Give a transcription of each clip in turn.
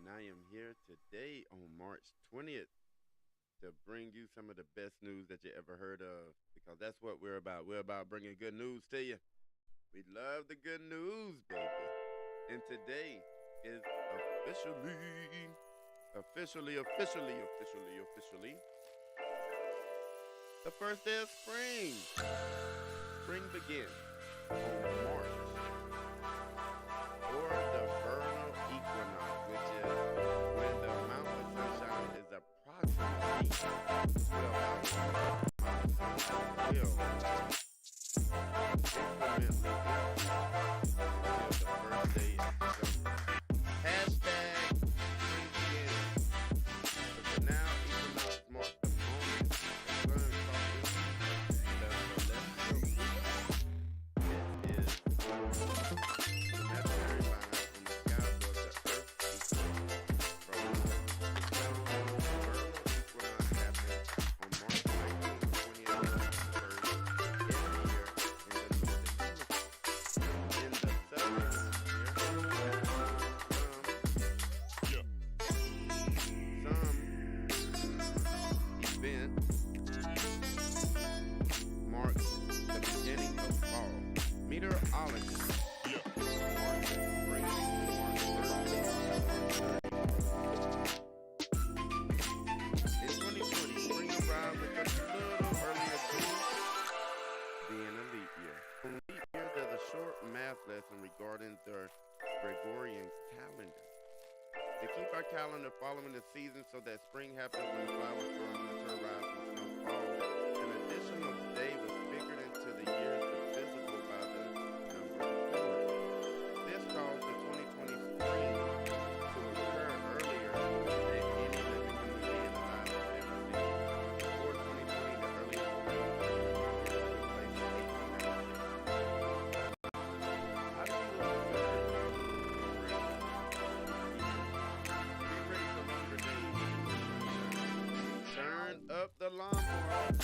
I am here today on March 20th to bring you some of the best news that you ever heard of because that's what we're about. We're about bringing good news to you. We love the good news, baby. And today is officially the first day of spring. Spring begins on March or the vernal equinox, which is when the amount of sunshine is approximately 12 hours. Will incrementally increase until the first day of December. Hashtag spring begins. But for now, equinox marks the moment the sun crosses the celestial eclipse. It is imaginary line on the sky above the Earth's equator. From the vernal equinox happens on March 19th, 20th, every year in the northern hemisphere. In the southern hemisphere, some event marks the beginning of fall. Meteorologists mark spring March 3rd. In 2020, spring arrived with a little earlier June, being a leap year. On leap year, there's a short math lesson regarding their Gregorian calendar. They keep our calendar following the season so that spring happens when the flowers grow and winter arrives and snow falls. An additional day was figured into the years divisible by the number 4. This caused the 2020 spring to occur earlier than any living human being alive has ever seen. Before 2020, the earliest spring took place in 1896. How do you observe spring? Get ready for longer days. Turn up the lawnmower.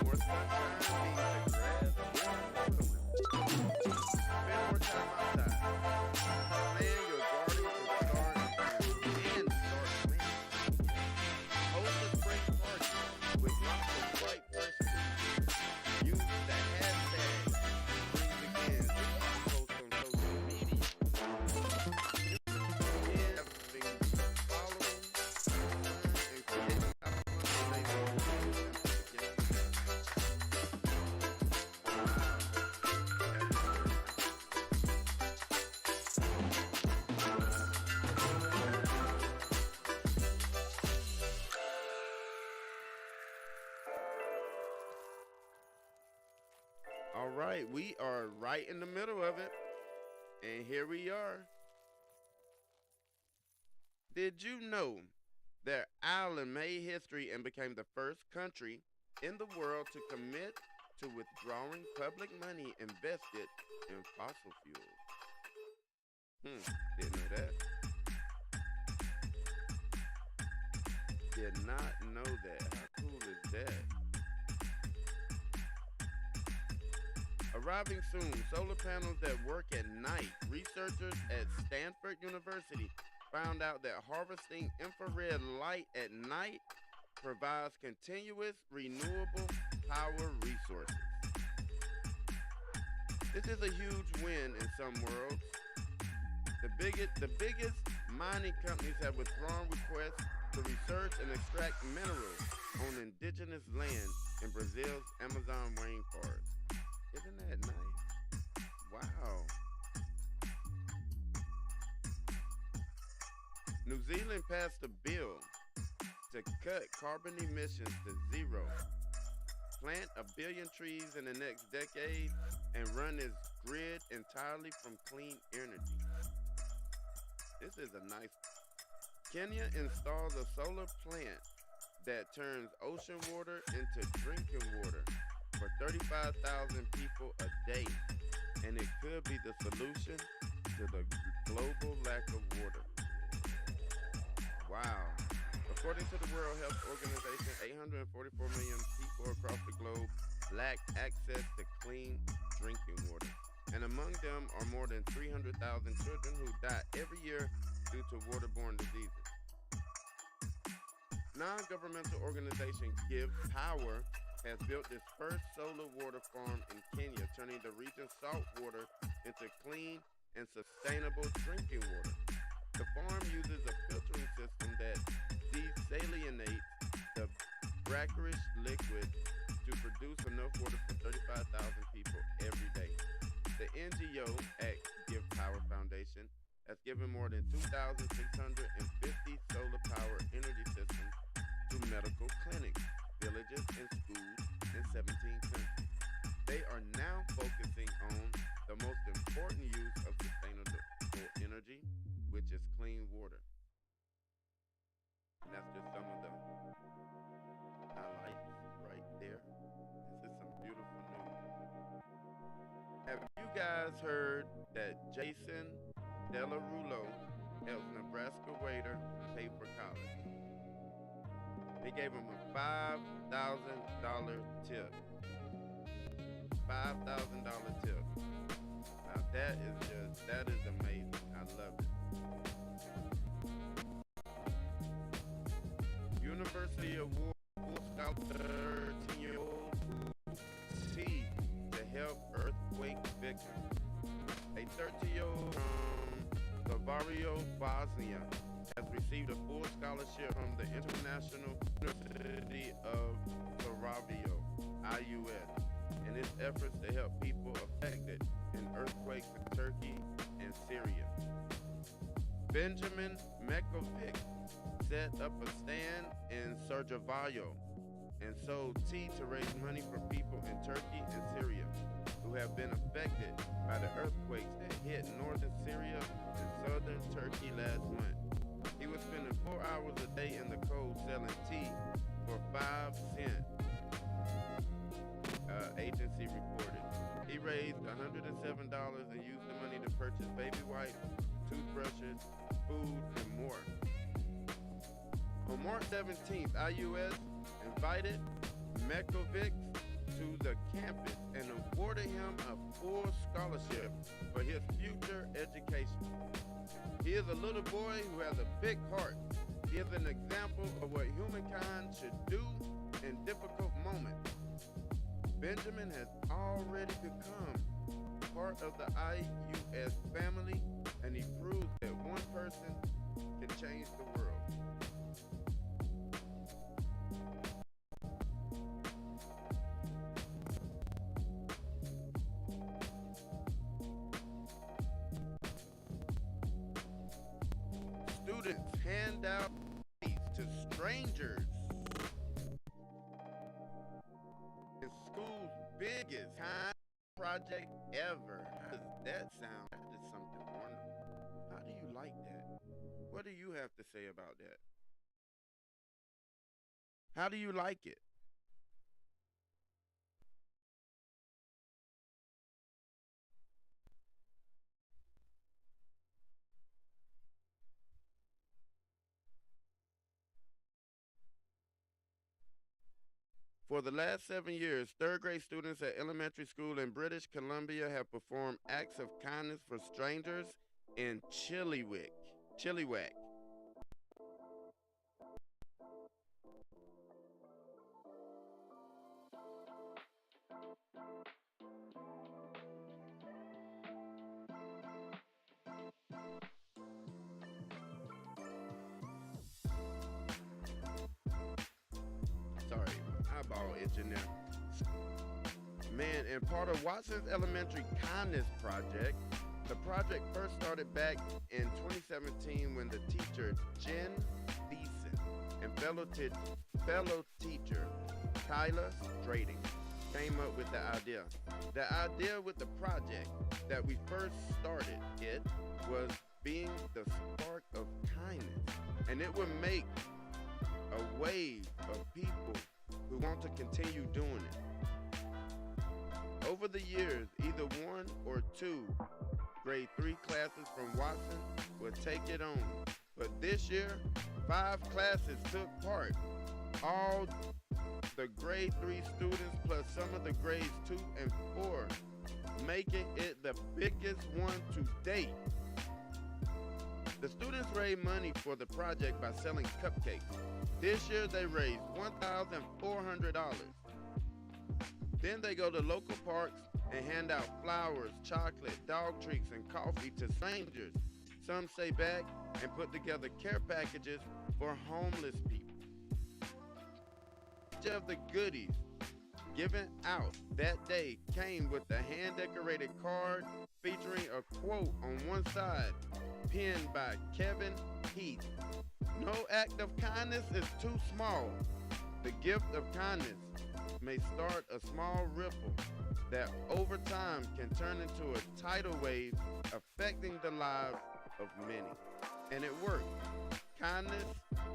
More sunshine means the grass is growing. Spend more time outside. Plan your garden to start and start planting. Host a spring party with lots of bright, fresh food. Use the hashtag SpringBegins to post on social media. And having following and creating all right, we are right in the middle of it. And here we are. Did you know that Ireland made history and became the first country in the world to commit to withdrawing public money invested in fossil fuels? Didn't know that. Did not know that. How cool is that? Arriving soon, solar panels that work at night. Researchers at Stanford University found out that harvesting infrared light at night provides continuous renewable power resources. This is a huge win in some worlds. The biggest mining companies have withdrawn requests to research and extract minerals on indigenous land in Brazil's Amazon rainforest. Isn't that nice? Wow. New Zealand passed a bill to cut carbon emissions to zero, plant 1 billion trees in the next decade, and run its grid entirely from clean energy. This is a nice. Kenya installed a solar plant that turns ocean water into drinking water for 35,000 people a day, and it could be the solution to the global lack of water. Wow. According to the World Health Organization, 844 million people across the globe lack access to clean drinking water. And among them are more than 300,000 children who die every year due to waterborne diseases. Non-governmental organization Give Power has built its first solar water farm in Kenya, turning the region's salt water into clean and sustainable drinking water. The farm uses a filtering system that desalinates the brackish liquid to produce enough water for 35,000 people every day. The NGO at Give Power Foundation has given more than 2,650 solar power energy systems to medical clinics, villages, and schools in 17 countries. They are now focusing on the most important use of sustainable energy, which is clean water. And that's just some of the highlights right there. This is some beautiful news. Have you guys heard that Jason Delarullo helps Nebraska waiter pay for college? He gave him a $5,000 tip. $5,000 tip. Now that is amazing. I love it. University Award full scholar 13-year-old C to help earthquake victims. A 13-year-old from Bavaria, Bosnia, has received a full scholarship from the International University of Sarajevo, IUS, in its efforts to help people affected in earthquakes in Turkey and Syria. Benjamin Mekovic set up a stand in Sarajevo and sold tea to raise money for people in Turkey and Syria who have been affected by the earthquakes that hit northern Syria and southern Turkey last month. He was spending 4 hours a day in the cold selling tea for 5 cents, agency reported. He raised $107 and used the money to purchase baby wipes, toothbrushes, food, and more. On March 17th, IUS invited Mekovic to the campus and awarded him a full scholarship for his future education. He is a little boy who has a big heart. He is an example of what humankind should do in difficult moments. Benjamin has already become part of the IUS family, and he proves that one person can change the world. Students hand out keys to strangers. In school's biggest project ever. How does that sound? That is something wonderful. How do you like that? What do you have to say about that? How do you like it? For the last 7 years, third grade students at elementary school in British Columbia have performed acts of kindness for strangers in Chilliwack. Sorry, eyeball itching there. Man, and part of Watson's Elementary Kindness Project, the project first started back in 2017 when the teacher Jen Thiessen and fellow teacher Kyla Strading came up with the idea. The idea with the project that we first started it was being the spark of kindness, and it would make a wave of people who want to continue doing it. Over the years, either one or two grade 3 classes from Watson will take it on. But this year, 5 classes took part. All the grade 3 students plus some of the grades 2 and 4, making it the biggest one to date. The students raised away money for the project by selling cupcakes. This year they raised $1,400. Then they go to local parks and hand out flowers, chocolate, dog treats, and coffee to strangers. Some stay back and put together care packages for homeless people. Each of the goodies given out that day came with a hand-decorated card featuring a quote on one side, penned by Kevin Heath. No act of kindness is too small. The gift of kindness may start a small ripple that over time can turn into a tidal wave affecting the lives of many. And it worked. Kindness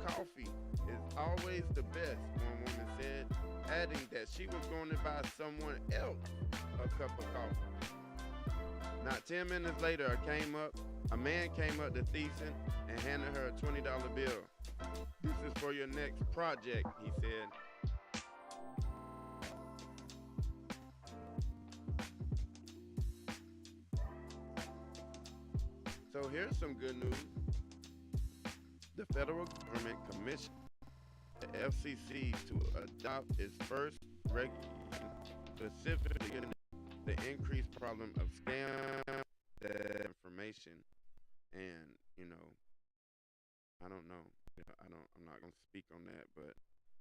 coffee is always the best, one woman said, adding that she was going to buy someone else a cup of coffee. Not 10 minutes later, a man came up to Thiessen and handed her a $20 bill. This is for your next project, he said. So here's some good news. The federal government commissioned the FCC to adopt its first regulation specifically in the increased problem of scam information. And, I don't know. I'm not going to speak on that, but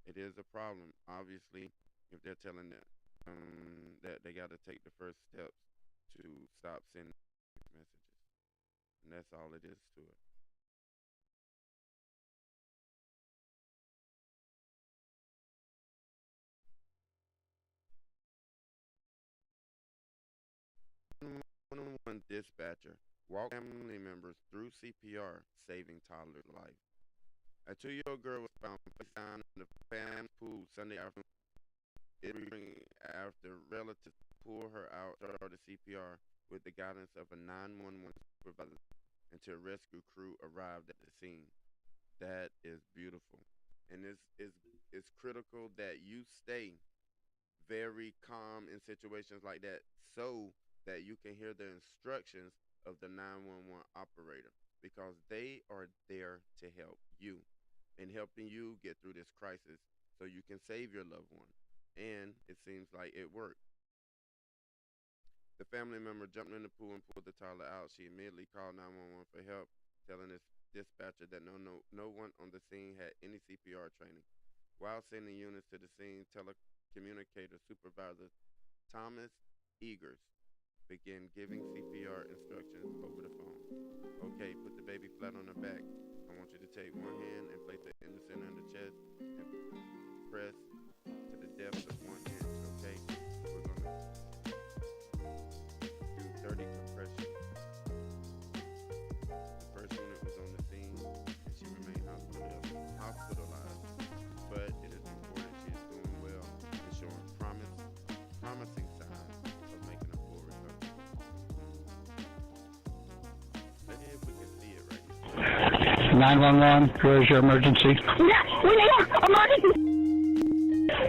it is a problem. Obviously, if they're telling that they got to take the first steps to stop sending messages. And that's all it is to it. One dispatcher walked family members through CPR, saving toddler's life. A 2-year-old girl was found face down in the family pool Sunday afternoon after relatives pulled her out, started CPR with the guidance of a 911 supervisor until rescue crew arrived at the scene. That is beautiful. And it's critical that you stay very calm in situations like that so that you can hear the instructions of the 911 operator, because they are there to help you and helping you get through this crisis so you can save your loved one. And it seems like it worked. The family member jumped in the pool and pulled the toddler out. She immediately called 911 for help, telling this dispatcher that no one on the scene had any CPR training. While sending units to the scene, telecommunicator supervisor Thomas Eagers began giving CPR instructions over the phone. Okay, put the baby flat on her back. I want you to take one hand and place it in the center of the chest and press to the depth of 1 inch, okay? We're going to do 30 compressions. The first unit was on the scene and she remained hospitalized, but it is reported she is doing well and showing promising signs of making a full recovery. Let's see if we can see it right here. 911, where's your emergency? Yeah, emergency.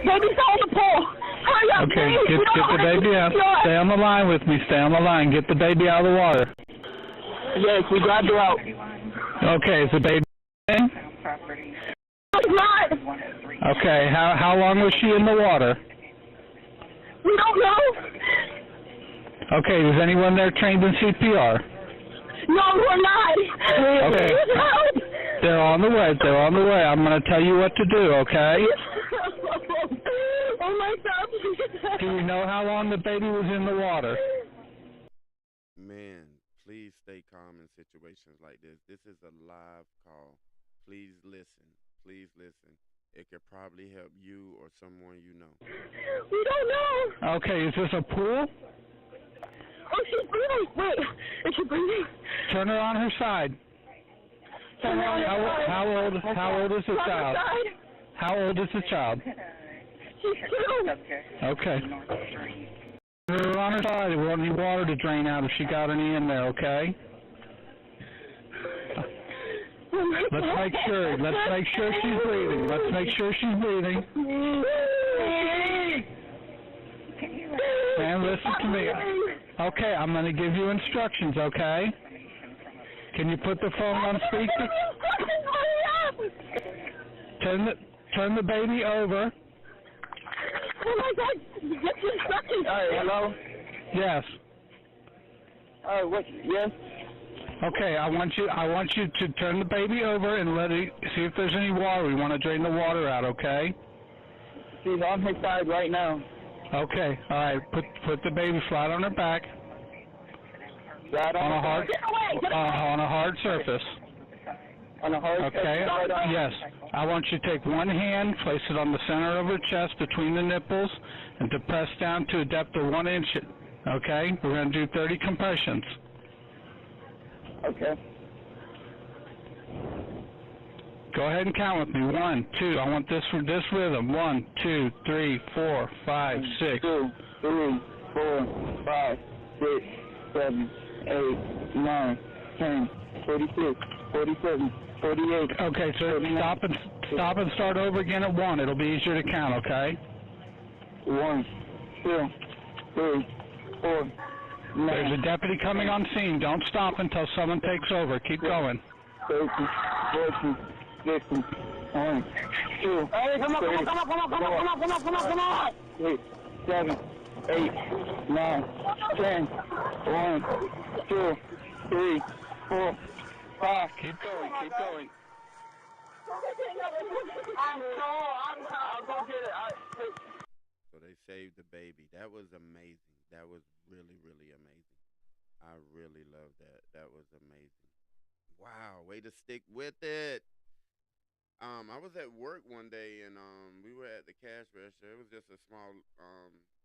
Baby's on the pool. Hurry up, Okay, please. get the baby out. Stay on the line with me. Stay on the line. Get the baby out of the water. Yes, we grabbed her out. Okay, is the baby in? It's not. Okay, how long was she in the water? We don't know. Okay, is anyone there trained in CPR? No, we're not. Okay. Please help. They're on the way. They're on the way. I'm going to tell you what to do, okay? Oh, my God. Do you know how long the baby was in the water? Man, please stay calm in situations like this. This is a live call. Please listen. Please listen. It could probably help you or someone you know. We don't know. Okay, is this a pool? Oh, she's breathing. Wait, is she breathing? Turn her on her side. Turn her on her side. How old is the On her child? side. How old is the child? She's 2. Okay. Turn her on her side. We want any water to drain out if she got any in there, okay? Let's make sure she's breathing. Let's make sure she's breathing. And listen to me. Okay, I'm going to give you instructions, okay? Can you put the phone on speaker? Turn the baby over. Oh my God! Get the instructions. All right, hello? Yes. All right, what, yes? Okay, I want you to turn the baby over and see if there's any water. We want to drain the water out, okay? She's on her side right now. Okay, all right. Put the baby flat on her back Right on a hard on a hard surface. On a hard Okay. right on. Yes. I want you to take one hand, place it on the center of her chest between the nipples, and to press down to a depth of 1 inch. Okay. We're going to do 30 compressions. Okay. Go ahead and count with me. 1, 2. I want this rhythm. 1, 2, 3, 4, 5, 6. 2, 3, 4, 5, 6, 7, 8, 9, 10, 46, 47, 48. Okay, so stop and start over again at 1. It'll be easier to count, okay? 1, 2, 3, 4, 9. There's a deputy coming on scene. Don't stop until someone takes over. Keep going. 30, 40, 50, 1, 2, Hey, come on! 6, 7, 8, 9, 10, 1, 2, 3, 4, 5. Keep going. I'll go get it. So they saved the baby. That was amazing. That was really, really amazing. I really love that. That was amazing. Wow, way to stick with it. I was at work one day and we were at the cash register. It was just a small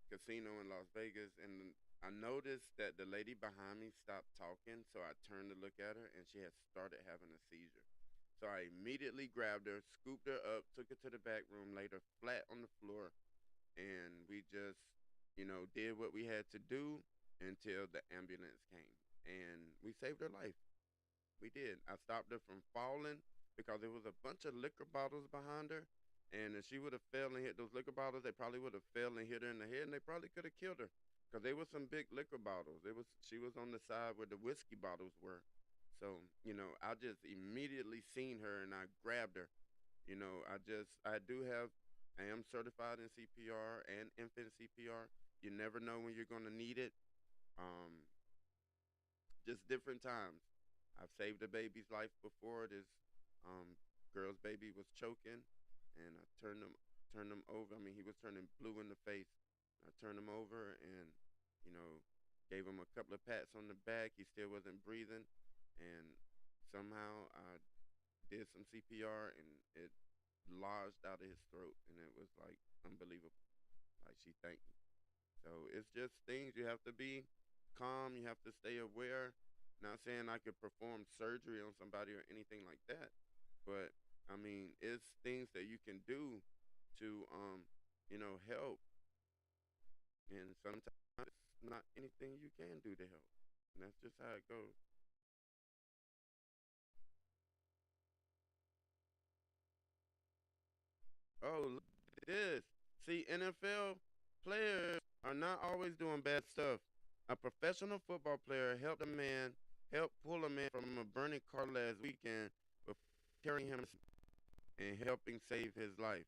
casino in Las Vegas, and I noticed that the lady behind me stopped talking, so I turned to look at her and she had started having a seizure. So I immediately grabbed her, scooped her up, took her to the back room, laid her flat on the floor, and we just, did what we had to do until the ambulance came. And we saved her life. We did. I stopped her from falling because there was a bunch of liquor bottles behind her. And if she would have fell and hit those liquor bottles, they probably would have fell and hit her in the head, and they probably could have killed her because they were some big liquor bottles. She was on the side where the whiskey bottles were. So, I just immediately seen her and I grabbed her. I am certified in CPR and infant CPR. You never know when you're going to need it. Just different times. I've saved a baby's life before. This girl's baby was choking, and I turned him over. I mean, he was turning blue in the face. I turned him over and, gave him a couple of pats on the back. He still wasn't breathing, and somehow I did some CPR, and it lodged out of his throat, and it was, like, unbelievable. Like, she thanked me. So it's just things. You have to be calm. You have to stay aware. Not saying I could perform surgery on somebody or anything like that, but, I mean, it's things that you can do to, help. And sometimes it's not anything you can do to help. And that's just how it goes. Oh, look at this. See, NFL players are not always doing bad stuff. A professional football player helped pull a man from a burning car last weekend before carrying him and helping save his life.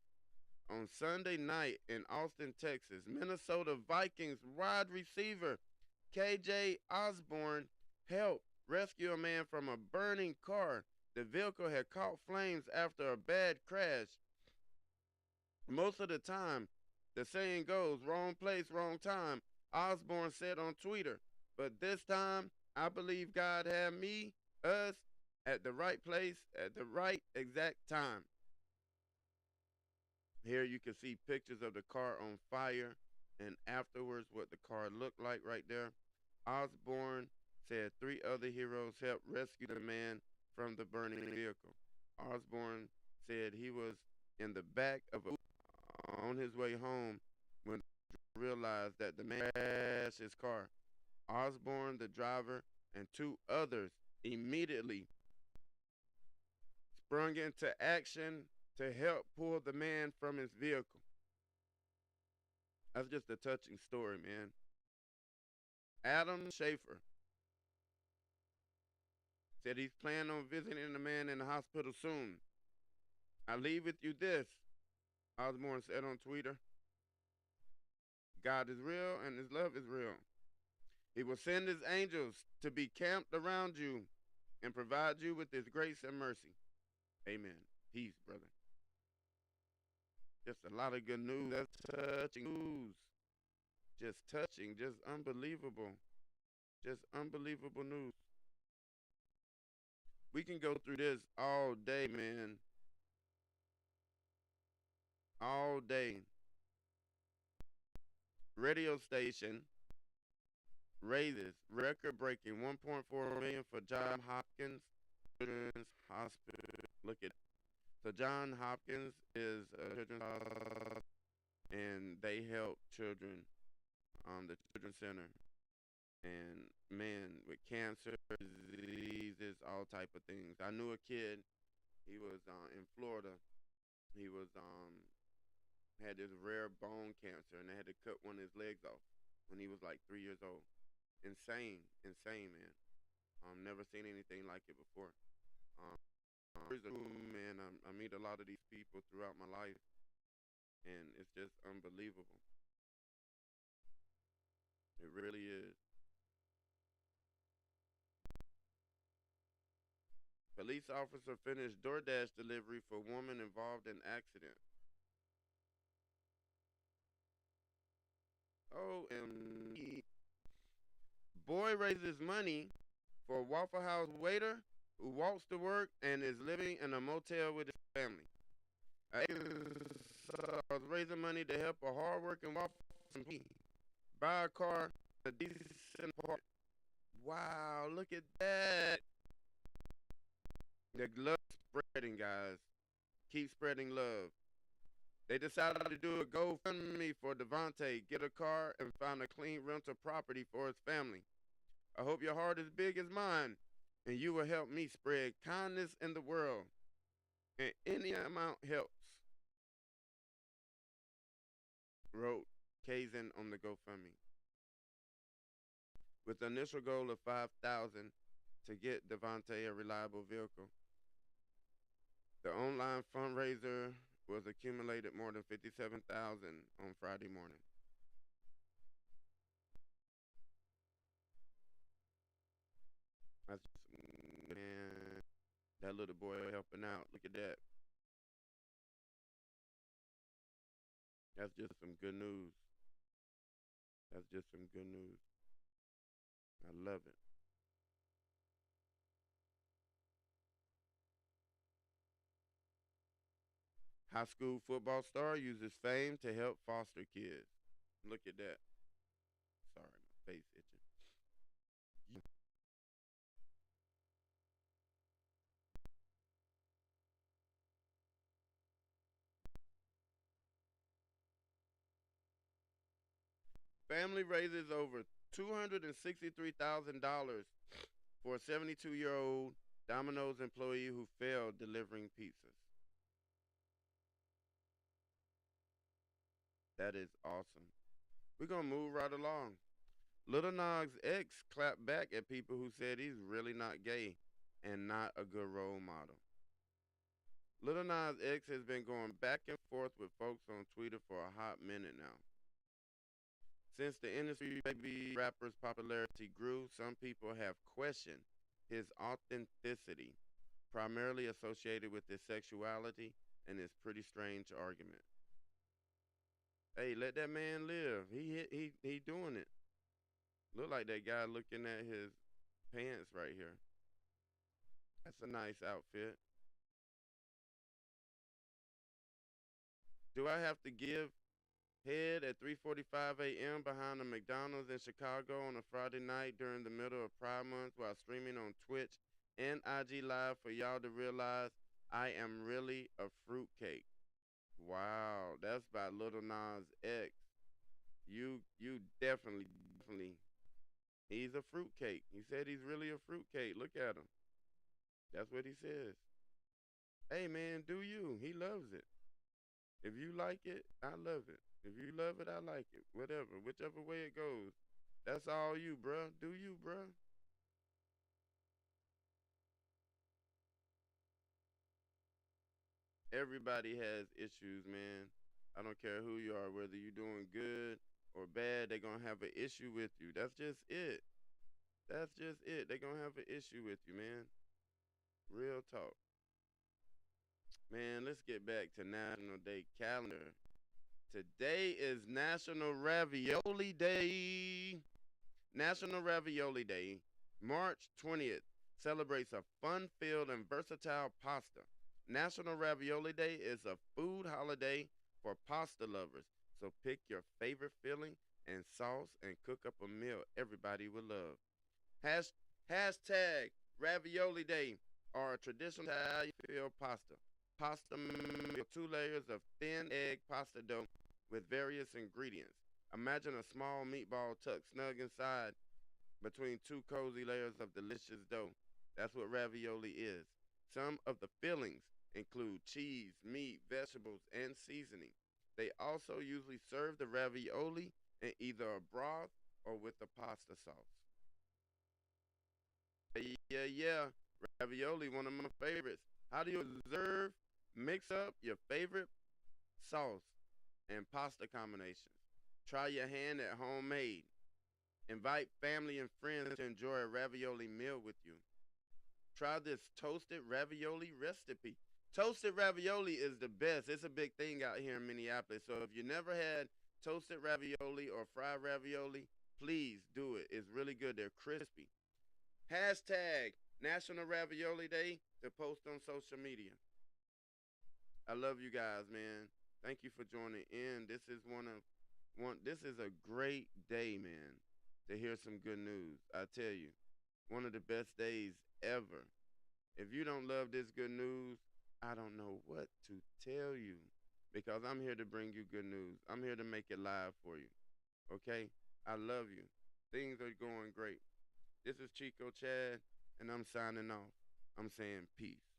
On Sunday night in Austin, Texas, Minnesota Vikings wide receiver KJ Osborne helped rescue a man from a burning car. The vehicle had caught flames after a bad crash. Most of the time, the saying goes, wrong place, wrong time, Osborne said on Twitter. But this time, I believe God had us, at the right place, at the right exact time. Here you can see pictures of the car on fire, and afterwards what the car looked like right there. Osborne said 3 other heroes helped rescue the man from the burning vehicle. Osborne said he was in the back of on his way home when he realized that the man crashed his car. Osborne, the driver, and 2 others immediately sprung into action to help pull the man from his vehicle. That's just a touching story, man. Adam Schaefer Said he's planning on visiting the man in the hospital soon. I leave with you this, Osborne said on Twitter. God is real and his love is real. He will send his angels to be camped around you and provide you with his grace and mercy. Amen. Peace, brother. Just a lot of good news. That's touching news. Just touching, just unbelievable. Just unbelievable news. We can go through this all day, man. All day. Radio station raises record-breaking $1.4 million for Johns Hopkins Children's Hospital. Look at it. So Johns Hopkins is a children's hospital, and they help children, the Children's Center, and men with cancer, diseases, all type of things. I knew a kid. He was in Florida. He was had this rare bone cancer, and they had to cut one of his legs off when he was like 3 years old. Insane, man. Never seen anything like it before. Man, I meet a lot of these people throughout my life, and it's just unbelievable. It really is. Police officer finished DoorDash delivery for woman involved in accident. OMG. Boy raises money for a Waffle House waiter who walks to work and is living in a motel with his family. I was raising money to help a hard-working Waffle House buy a car, a decent part. Wow, look at that. The love spreading, guys. Keep spreading love. They decided to do a GoFundMe for Devontae, get a car, and find a clean rental property for his family. I hope your heart is big as mine, and you will help me spread kindness in the world. And any amount helps. Wrote Kazan on the GoFundMe. With the initial goal of $5,000 to get Devontae a reliable vehicle. The online fundraiser was accumulated more than $57,000 on Friday morning. That's just, man, that little boy helping out. Look at that. That's just some good news. That's just some good news. I love it. High school football star uses fame to help foster kids. Look at that. Sorry, my face itching. Family raises over $263,000 for a 72-year-old Domino's employee who failed delivering pizzas. That is awesome. We're going to move right along. Lil Nas X clapped back at people who said he's really not gay and not a good role model. Lil Nas X has been going back and forth with folks on Twitter for a hot minute now. Since the industry baby rapper's popularity grew, some people have questioned his authenticity, primarily associated with his sexuality and his pretty strange argument. Hey, let that man live. He doing it. Look like that guy looking at his pants right here. That's a nice outfit. Do I have to give head at 3:45 a.m. behind a McDonald's in Chicago on a Friday night during the middle of Pride Month while streaming on Twitch and IG Live for y'all to realize I am really a fruitcake? Wow, that's by Lil Nas X. You definitely, he's a fruitcake. He said he's really a fruitcake. Look at him. That's what he says. Hey, man, do you? He loves it. If you like it, I love it. If you love it, I like it. Whatever, whichever way it goes. That's all you, bruh. Do you, bruh? Everybody has issues, man. I don't care who you are, whether you're doing good or bad, they're going to have an issue with you. That's just it. That's just it. They're going to have an issue with you, man. Real talk. Man, let's get back to National Day calendar. Today is National Ravioli Day. National Ravioli Day, March 20th, celebrates a fun-filled and versatile pasta. National Ravioli Day is a food holiday for pasta lovers. So pick your favorite filling and sauce and cook up a meal everybody will love. Hashtag Ravioli Day are a traditional Italian pasta. Pasta with 2 layers of thin egg pasta dough with various ingredients. Imagine a small meatball tucked snug inside between 2 cozy layers of delicious dough. That's what ravioli is. Some of the fillings include cheese, meat, vegetables, and seasoning. They also usually serve the ravioli in either a broth or with a pasta sauce. Yeah. Ravioli, one of my favorites. How do you observe? Mix up your favorite sauce and pasta combinations. Try your hand at homemade. Invite family and friends to enjoy a ravioli meal with you. Try this toasted ravioli recipe. Toasted ravioli is the best. It's a big thing out here in Minneapolis. So if you never had toasted ravioli or fried ravioli, please do it. It's really good. They're crispy. Hashtag National Ravioli Day to post on social media. I love you guys, man. Thank you for joining in. This is this is a great day, man, to hear some good news. I tell you, one of the best days ever. If you don't love this good news, I don't know what to tell you, because I'm here to bring you good news. I'm here to make it live for you. Okay? I love you. Things are going great. This is Chico Chad, and I'm signing off. I'm saying peace.